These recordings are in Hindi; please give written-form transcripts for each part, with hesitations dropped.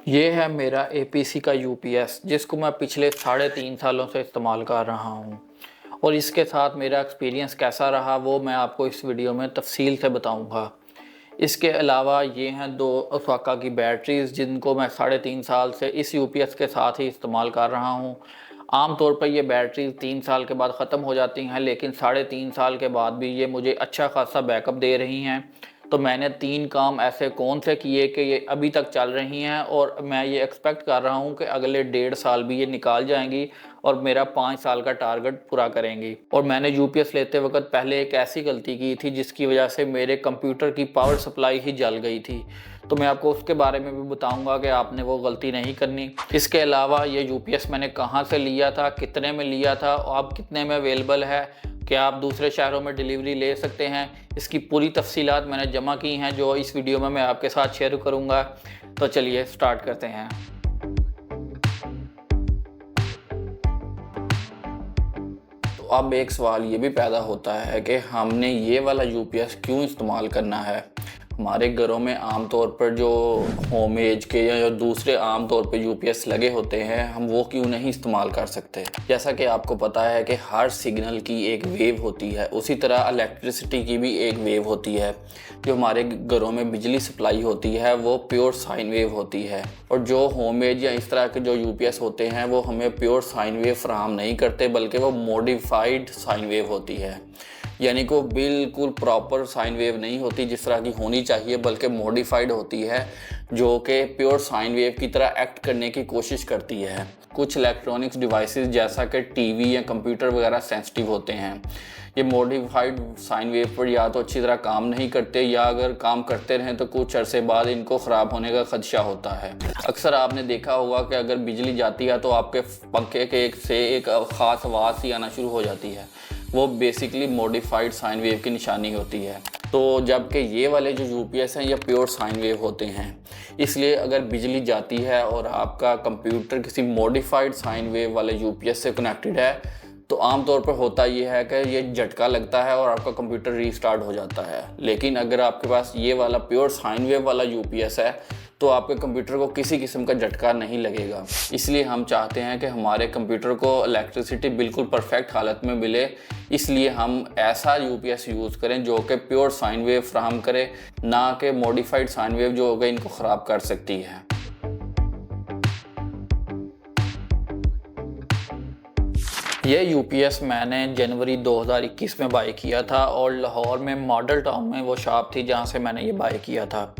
ये है मेरा एपीसी का यूपीएस जिसको मैं पिछले 3.5 सालों से इस्तेमाल कर रहा हूँ। और इसके साथ मेरा एक्सपीरियंस कैसा रहा वो मैं आपको इस वीडियो में तफसील से बताऊँगा। इसके अलावा ये हैं दो ओसाका की बैटरीज़ जिनको मैं 3.5 साल से इस यूपीएस के साथ ही इस्तेमाल कर रहा हूँ। आम तौर पर ये बैटरीज़ 3 साल के बाद ख़त्म हो जाती हैं, लेकिन 3.5 साल के बाद भी ये मुझे अच्छा खासा बैकअप दे रही हैं। तो मैंने 3 काम ऐसे कौन से किए कि ये अभी तक चल रही हैं और मैं ये एक्सपेक्ट कर रहा हूँ कि अगले 1.5 साल भी ये निकाल जाएंगी और मेरा 5 साल का टारगेट पूरा करेंगी। और मैंने यूपीएस लेते वक्त पहले एक ऐसी गलती की थी जिसकी वजह से मेरे कंप्यूटर की पावर सप्लाई ही जल गई थी। तो मैं आपको उसके बारे में भी बताऊंगा कि आपने वो गलती नहीं करनी। इसके अलावा ये यूपीएस मैंने कहाँ से लिया था, कितने में लिया था और अब कितने में अवेलेबल है, क्या आप दूसरे शहरों में डिलीवरी ले सकते हैं, इसकी पूरी तफसीलात मैंने जमा की हैं जो इस वीडियो में मैं आपके साथ शेयर करूंगा। तो चलिए स्टार्ट करते हैं। तो अब एक सवाल ये भी पैदा होता है कि हमने ये वाला यूपीएस क्यों इस्तेमाल करना है। हमारे घरों में आमतौर पर जो होम एज के या दूसरे आम तौर पर यूपीएस लगे होते हैं, हम वो क्यों नहीं इस्तेमाल कर सकते। जैसा कि आपको पता है कि हर सिग्नल की एक वेव होती है, उसी तरह इलेक्ट्रिसिटी की भी एक वेव होती है। जो हमारे घरों में बिजली सप्लाई होती है वो प्योर साइन वेव होती है, और जो होम एज या इस तरह के जो यूपीएस होते हैं वो हमें प्योर साइन वेव फराहम नहीं करते, बल्कि वो मॉडिफाइड साइन वेव होती है। यानी कि वो बिल्कुल प्रॉपर साइन वेव नहीं होती जिस तरह की होनी चाहिए, बल्कि मॉडिफाइड होती है जो कि प्योर साइन वेव की तरह एक्ट करने की कोशिश करती है। कुछ इलेक्ट्रॉनिक्स डिवाइसेस जैसा कि टीवी या कंप्यूटर वगैरह सेंसिटिव होते हैं। ये मॉडिफाइड साइन वेव पर या तो अच्छी तरह काम नहीं करते, या अगर काम करते रहें तो कुछ अरसे बाद इनको ख़राब होने का खदशा होता है। अक्सर आपने देखा होगा कि अगर बिजली जाती है तो आपके पंखे के एक ख़ास आवाज़ सी आना शुरू हो जाती है। वो बेसिकली मॉडिफाइड साइन वेव की निशानी होती है। तो जबकि ये वाले जो यूपीएस हैं ये प्योर साइन वेव होते हैं, इसलिए अगर बिजली जाती है और आपका कंप्यूटर किसी मॉडिफाइड साइन वेव वाले यूपीएस से कनेक्टेड है तो आमतौर पर होता ये है कि ये झटका लगता है और आपका कंप्यूटर रीस्टार्ट हो जाता है। लेकिन अगर आपके पास ये वाला प्योर साइन वेव वाला यूपीएस है तो आपके कंप्यूटर को किसी किस्म का झटका नहीं लगेगा। इसलिए हम चाहते हैं कि हमारे कंप्यूटर को इलेक्ट्रिसिटी बिल्कुल परफेक्ट हालत में मिले, इसलिए हम ऐसा यूपीएस यूज़ करें जो कि प्योर साइन वेव फ्राहम करे, ना कि मॉडिफाइड साइन वेव जो होगा इनको ख़राब कर सकती है। ये यूपीएस मैंने जनवरी 2021 में बाय किया था और लाहौर में मॉडल टाउन में वो शॉप थी जहाँ से मैंने ये बाय किया था।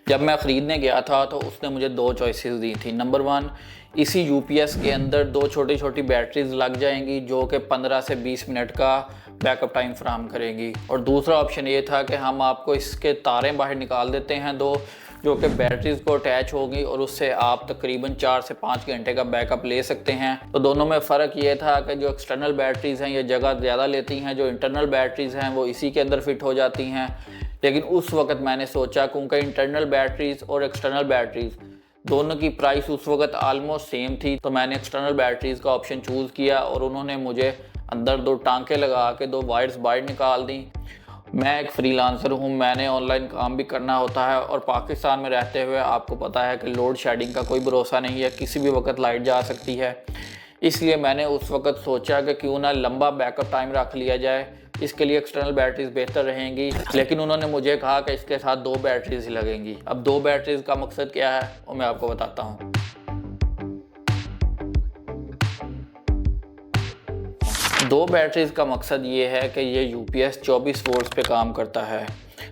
जब मैं ख़रीदने गया था तो उसने मुझे दो चॉइसेस दी थी। नंबर 1, इसी यूपीएस के अंदर दो छोटी छोटी बैटरीज लग जाएंगी जो कि 15 से 20 मिनट का बैकअप टाइम फराहम करेंगी, और दूसरा ऑप्शन ये था कि हम आपको इसके तारें बाहर निकाल देते हैं दो, जो कि बैटरीज को अटैच होगी और उससे आप तकरीबन 4 से 5 घंटे का बैकअप ले सकते हैं। तो दोनों में फ़र्क ये था कि जो एक्सटर्नल बैटरीज़ हैं ये जगह ज़्यादा लेती हैं, जो इंटरनल बैटरीज़ हैं वो इसी के अंदर फिट हो जाती हैं। लेकिन उस वक्त मैंने सोचा क्योंकि इंटरनल बैटरीज़ और एक्सटर्नल बैटरीज़ दोनों की प्राइस उस वक्त आलमोस्ट सेम थी, तो मैंने एक्सटर्नल बैटरीज़ का ऑप्शन चूज़ किया और उन्होंने मुझे अंदर दो टांके लगा के दो वायर्स बाहर निकाल दी। मैं एक फ्रीलांसर हूँ, मैंने ऑनलाइन काम भी करना होता है और पाकिस्तान में रहते हुए आपको पता है कि लोड शेडिंग का कोई भरोसा नहीं है, किसी भी वक्त लाइट जा सकती है। इसलिए मैंने उस वक्त सोचा कि क्यों ना लंबा बैकअप टाइम रख लिया जाए, इसके लिए एक्सटर्नल बैटरीज बेहतर रहेंगी। लेकिन उन्होंने मुझे कहा कि इसके साथ दो बैटरीज ही लगेंगी। अब दो बैटरीज का मकसद क्या है वो मैं आपको बताता हूँ। दो बैटरीज का मकसद ये है कि ये यूपीएस 24 वोल्ट्स पे काम करता है।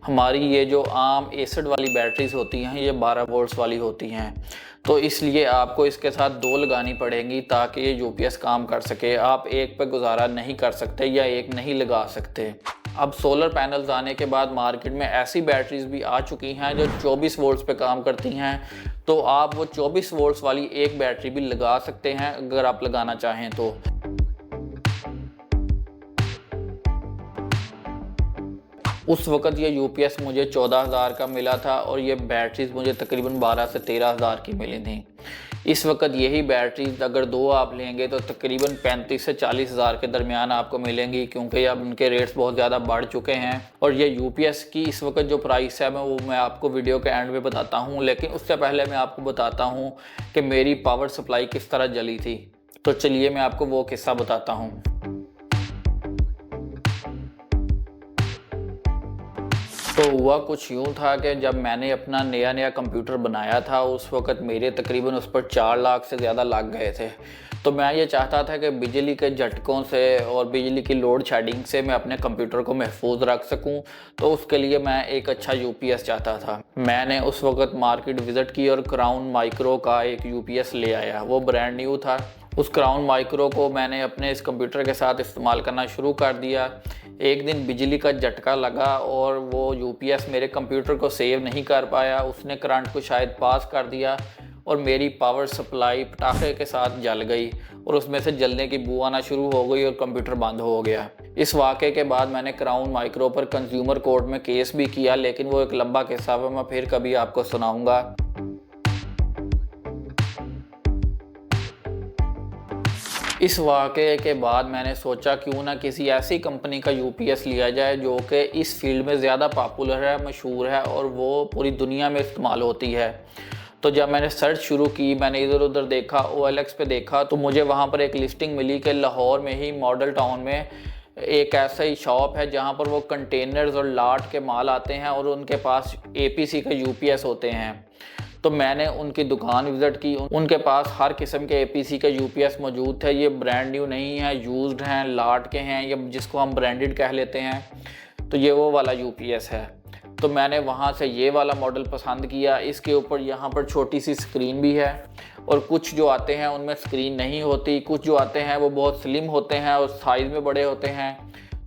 हमारी ये जो आम एसिड वाली बैटरीज होती हैं ये 12 वोल्ट्स वाली होती हैं, तो इसलिए आपको इसके साथ दो लगानी पड़ेंगी ताकि ये यूपीएस काम कर सके। आप एक पे गुजारा नहीं कर सकते या एक नहीं लगा सकते। अब सोलर पैनल्स आने के बाद मार्केट में ऐसी बैटरीज भी आ चुकी हैं जो 24 वोल्ट्स पे काम करती हैं, तो आप वो 24 वोल्ट्स वाली एक बैटरी भी लगा सकते हैं अगर आप लगाना चाहें तो। उस वक़्त ये यूपीएस मुझे 14,000 का मिला था और ये बैटरीज मुझे तकरीबन 12 से 13,000 की मिली थी। इस वक्त यही बैटरीज अगर दो आप लेंगे तो तकरीबन 35 से 40 हज़ार के दरमियान आपको मिलेंगी, क्योंकि अब उनके रेट्स बहुत ज़्यादा बढ़ चुके हैं। और ये यूपीएस की इस वक्त जो प्राइस है मैं आपको वीडियो के एंड में बताता हूँ, लेकिन उससे पहले मैं आपको बताता हूँ कि मेरी पावर सप्लाई किस तरह जली थी। तो चलिए मैं आपको वो किस्सा बताता हूँ। तो हुआ कुछ यूँ था कि जब मैंने अपना नया कंप्यूटर बनाया था, उस वक़्त मेरे तकरीबन उस पर 4 लाख से ज़्यादा लग गए थे। तो मैं ये चाहता था कि बिजली के झटकों से और बिजली की लोड शेडिंग से मैं अपने कंप्यूटर को महफूज रख सकूं। तो उसके लिए मैं एक अच्छा यूपीएस चाहता था। मैंने उस वक़्त मार्केट विज़िट की और क्राउन माइक्रो का एक यूपीएस ले आया। वो ब्रांड न्यू था। उस क्राउन माइक्रो को मैंने अपने इस कंप्यूटर के साथ इस्तेमाल करना शुरू कर दिया। एक दिन बिजली का झटका लगा और वो यूपीएस मेरे कंप्यूटर को सेव नहीं कर पाया। उसने करंट को शायद पास कर दिया और मेरी पावर सप्लाई पटाखे के साथ जल गई और उसमें से जलने की बू आना शुरू हो गई और कंप्यूटर बंद हो गया। इस वाक़े के बाद मैंने क्राउन माइक्रो पर कंज्यूमर कोर्ट में केस भी किया, लेकिन वो एक लंबा किस्सा है, मैं फिर कभी आपको सुनाऊंगा। इस वाक़े के बाद मैंने सोचा क्यों ना किसी ऐसी कंपनी का यूपीएस लिया जाए जो कि इस फील्ड में ज़्यादा पॉपुलर है, मशहूर है और वो पूरी दुनिया में इस्तेमाल होती है। तो जब मैंने सर्च शुरू की, मैंने इधर उधर देखा, OLX पे देखा, तो मुझे वहाँ पर एक लिस्टिंग मिली कि लाहौर में ही मॉडल टाउन में एक ऐसा ही शॉप है जहाँ पर वो कंटेनर्स और लाट के माल आते हैं और उनके पास APC का यूपीएस होते हैं। तो मैंने उनकी दुकान विज़िट की। उनके पास हर किस्म के APC के यूपीएस मौजूद थे। ये ब्रांड न्यू नहीं है, यूज्ड हैं, लाट के हैं, या जिसको हम ब्रांडेड कह लेते हैं। तो ये वो वाला यूपीएस है। तो मैंने वहाँ से ये वाला मॉडल पसंद किया। इसके ऊपर यहाँ पर छोटी सी स्क्रीन भी है और कुछ जो आते हैं उनमें स्क्रीन नहीं होती। कुछ जो आते हैं वो बहुत स्लिम होते हैं और साइज़ में बड़े होते हैं।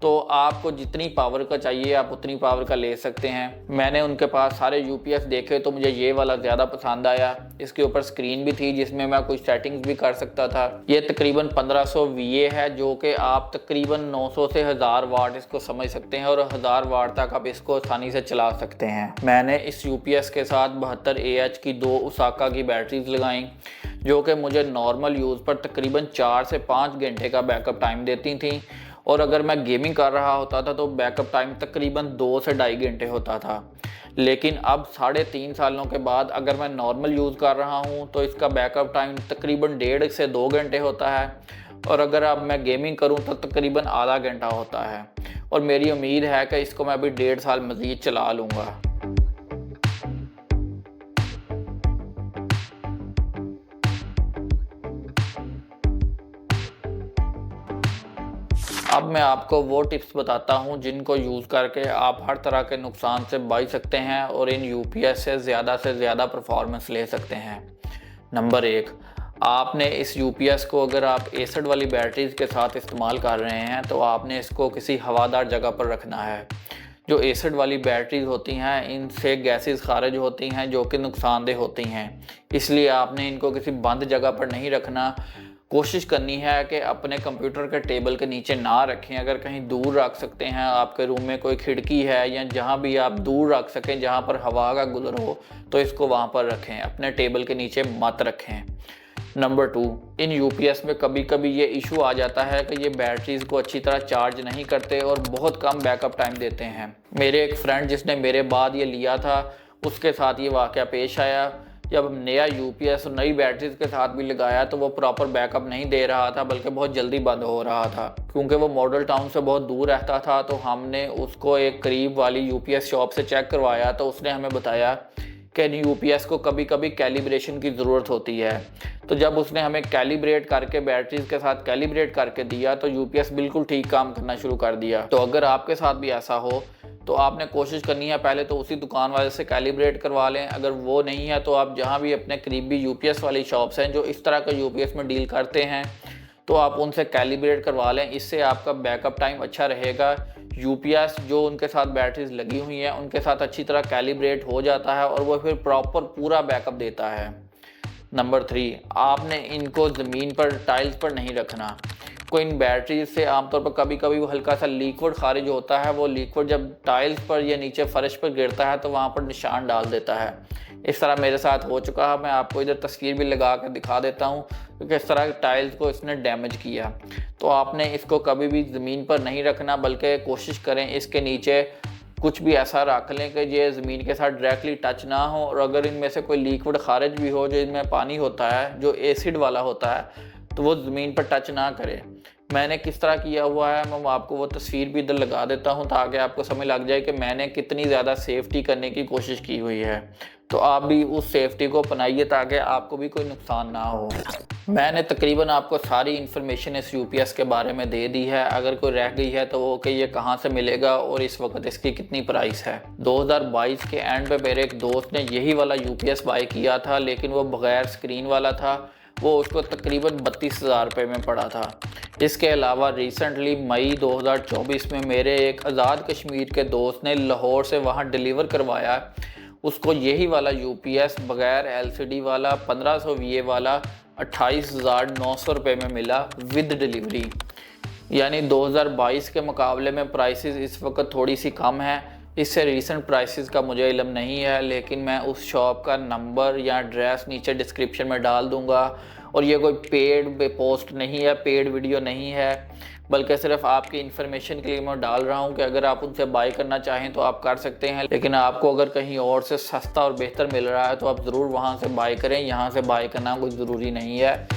तो आपको जितनी पावर का चाहिए आप उतनी पावर का ले सकते हैं। मैंने उनके पास सारे यूपीएस देखे तो मुझे ये वाला ज़्यादा पसंद आया। इसके ऊपर स्क्रीन भी थी जिसमें मैं कुछ सेटिंग्स भी कर सकता था। ये तकरीबन 1500 VA है, जो कि आप तकरीबन 900 से 1000 वाट इसको समझ सकते हैं और 1000 वाट तक आप इसको आसानी से चला सकते हैं। मैंने इस यूपीएस के साथ 72 AH की 2 उसाका की बैटरीज लगाई, जो कि मुझे नॉर्मल यूज़ पर तकरीबन 4 से 5 घंटे का बैकअप टाइम देती थी। और अगर मैं गेमिंग कर रहा होता था तो बैकअप टाइम तकरीबन 2 से ढाई घंटे होता था। लेकिन अब 3.5 सालों के बाद अगर मैं नॉर्मल यूज़ कर रहा हूँ तो इसका बैकअप टाइम तकरीबन 1.5 से 2 घंटे होता है। और अगर अब मैं गेमिंग करूँ तो तकरीबन आधा घंटा होता है। और मेरी उम्मीद है कि इसको मैं अभी 1.5 साल मज़ीद चला लूँगा। अब मैं आपको वो टिप्स बताता हूँ जिनको यूज़ करके आप हर तरह के नुकसान से बच सकते हैं और इन यूपीएस से ज़्यादा परफॉर्मेंस ले सकते हैं। नंबर 1, आपने इस यूपीएस को अगर आप एसिड वाली बैटरीज के साथ इस्तेमाल कर रहे हैं तो आपने इसको किसी हवादार जगह पर रखना है। जो एसिड वाली बैटरीज होती हैं इनसे गैसेस खारिज होती हैं जो कि नुकसानदेह होती हैं, इसलिए आपने इनको किसी बंद जगह पर नहीं रखना। कोशिश करनी है कि अपने कंप्यूटर के टेबल के नीचे ना रखें। अगर कहीं दूर रख सकते हैं, आपके रूम में कोई खिड़की है या जहाँ भी आप दूर रख सकें जहाँ पर हवा का गुजर हो, तो इसको वहाँ पर रखें, अपने टेबल के नीचे मत रखें। नंबर 2, इन यूपीएस में कभी कभी ये इशू आ जाता है कि ये बैटरीज को अच्छी तरह चार्ज नहीं करते और बहुत कम बैकअप टाइम देते हैं। मेरे एक फ्रेंड जिसने मेरे बाद ये लिया था उसके साथ ये वाक़या पेश आया। जब नया यूपीएस और नई बैटरीज के साथ भी लगाया तो वो प्रॉपर बैकअप नहीं दे रहा था, बल्कि बहुत जल्दी बंद हो रहा था। क्योंकि वो मॉडल टाउन से बहुत दूर रहता था तो हमने उसको एक करीब वाली यूपीएस शॉप से चेक करवाया तो उसने हमें बताया कि यूपीएस को कभी कभी कैलिब्रेशन की ज़रूरत होती है। तो जब उसने हमें कैलिब्रेट करके बैटरीज के साथ कैलिब्रेट करके दिया तो यूपीएस बिल्कुल ठीक काम करना शुरू कर दिया। तो अगर आपके साथ भी ऐसा हो तो आपने कोशिश करनी है पहले तो उसी दुकान वाले से कैलिब्रेट करवा लें। अगर वो नहीं है तो आप जहाँ भी अपने करीबी यूपीएस वाली शॉप्स हैं जो इस तरह का यूपीएस में डील करते हैं तो आप उनसे कैलिब्रेट करवा लें। इससे आपका बैकअप टाइम अच्छा रहेगा। यूपीएस जो उनके साथ बैटरीज लगी हुई हैं उनके साथ अच्छी तरह कैलिब्रेट हो जाता है और वो फिर प्रॉपर पूरा बैकअप देता है। नंबर 3, आपने इनको ज़मीन पर टाइल्स पर नहीं रखना। कोई इन बैटरीज से आमतौर पर कभी कभी वो हल्का सा लिक्विड खारिज होता है। वो लिक्विड जब टाइल्स पर या नीचे फर्श पर गिरता है तो वहाँ पर निशान डाल देता है। इस तरह मेरे साथ हो चुका है। मैं आपको इधर तस्वीर भी लगा कर दिखा देता हूँ कि किस तरह टाइल्स को इसने डैमेज किया। तो आपने इसको कभी भी ज़मीन पर नहीं रखना, बल्कि कोशिश करें इसके नीचे कुछ भी ऐसा रख लें कि ये ज़मीन के साथ डायरेक्टली टच ना हो, और अगर इनमें से कोई लिक्विड खारिज भी हो, जो इनमें पानी होता है जो एसिड वाला होता है, तो वो ज़मीन पर टच ना करे। मैंने किस तरह किया हुआ है मैं आपको वो तस्वीर भी इधर लगा देता हूँ, ताकि आपको समझ लग जाए कि मैंने कितनी ज़्यादा सेफ्टी करने की कोशिश की हुई है। तो आप भी उस सेफ्टी को अपनाइए ताकि आपको भी कोई नुकसान ना हो। मैंने तकरीबन आपको सारी इन्फॉर्मेशन इस यूपीएस के बारे में दे दी है। अगर कोई रह गई है तो वो कि ये कहाँ से मिलेगा और इस वक्त इसकी कितनी प्राइस है। 2022 के एंड पे मेरे एक दोस्त ने यही वाला यूपीएस बाय किया था, लेकिन वो बगैर स्क्रीन वाला था। वो उसको तकरीबन 32,000 रुपये में पड़ा था। इसके अलावा रिसेंटली मई 2024 में मेरे एक आज़ाद कश्मीर के दोस्त ने लाहौर से वहाँ डिलीवर करवाया। उसको यही वाला यूपीएस बगैर एलसीडी वाला 1500 वीए वाला 28,900 रुपये में मिला विद डिलीवरी। यानी 2022 के मुकाबले में प्राइसेस इस वक्त थोड़ी सी कम है। इससे रीसेंट प्राइसेस का मुझे इल्म नहीं है, लेकिन मैं उस शॉप का नंबर या एड्रेस नीचे डिस्क्रिप्शन में डाल दूंगा। और ये कोई पेड पोस्ट नहीं है, पेड वीडियो नहीं है, बल्कि सिर्फ आपकी इन्फॉर्मेशन के लिए मैं डाल रहा हूँ कि अगर आप उनसे बाय करना चाहें तो आप कर सकते हैं। लेकिन आपको अगर कहीं और से सस्ता और बेहतर मिल रहा है तो आप ज़रूर वहाँ से बाय करें। यहाँ से बाय करना कोई ज़रूरी नहीं है।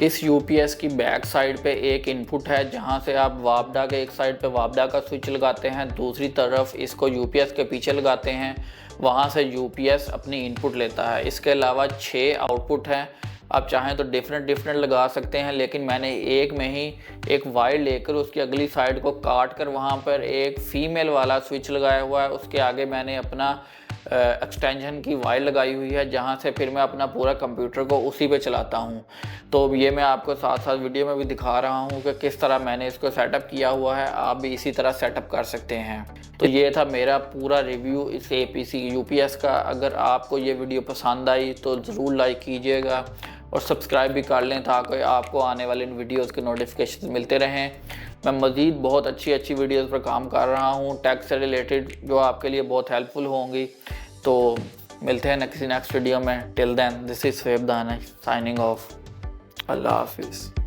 इस यूपीएस की बैक साइड पे एक इनपुट है, जहां से आप वापडा के एक साइड पे वापडा का स्विच लगाते हैं, दूसरी तरफ इसको यूपीएस के पीछे लगाते हैं। वहां से यूपीएस अपनी इनपुट लेता है। इसके अलावा 6 आउटपुट हैं। आप चाहें तो डिफरेंट लगा सकते हैं, लेकिन मैंने एक में ही एक वायर लेकर उसकी अगली साइड को काट कर वहाँ पर एक फीमेल वाला स्विच लगाया हुआ है। उसके आगे मैंने अपना एक्सटेंशन की वायर लगाई हुई है, जहाँ से फिर मैं अपना पूरा कंप्यूटर को उसी पे चलाता हूँ। तो ये मैं आपको साथ साथ वीडियो में भी दिखा रहा हूँ कि किस तरह मैंने इसको सेटअप किया हुआ है। आप भी इसी तरह सेटअप कर सकते हैं। तो ये था मेरा पूरा रिव्यू इस एपीसी यूपीएस का। अगर आपको ये वीडियो पसंद आई तो ज़रूर लाइक कीजिएगा और सब्सक्राइब भी कर लें, ताकि आपको आने वाले इन वीडियोज़ के नोटिफिकेशन मिलते रहें। मैं मज़ीद बहुत अच्छी वीडियोज़ पर काम कर रहा हूँ टेक से रिलेटेड, जो आपके लिए बहुत हेल्पफुल होंगी। तो मिलते हैं किसी नेक्स्ट वीडियो में। टिल देन, दिस इज़ फेब दानिश साइनिंग ऑफ। अल्लाह हाफिज़।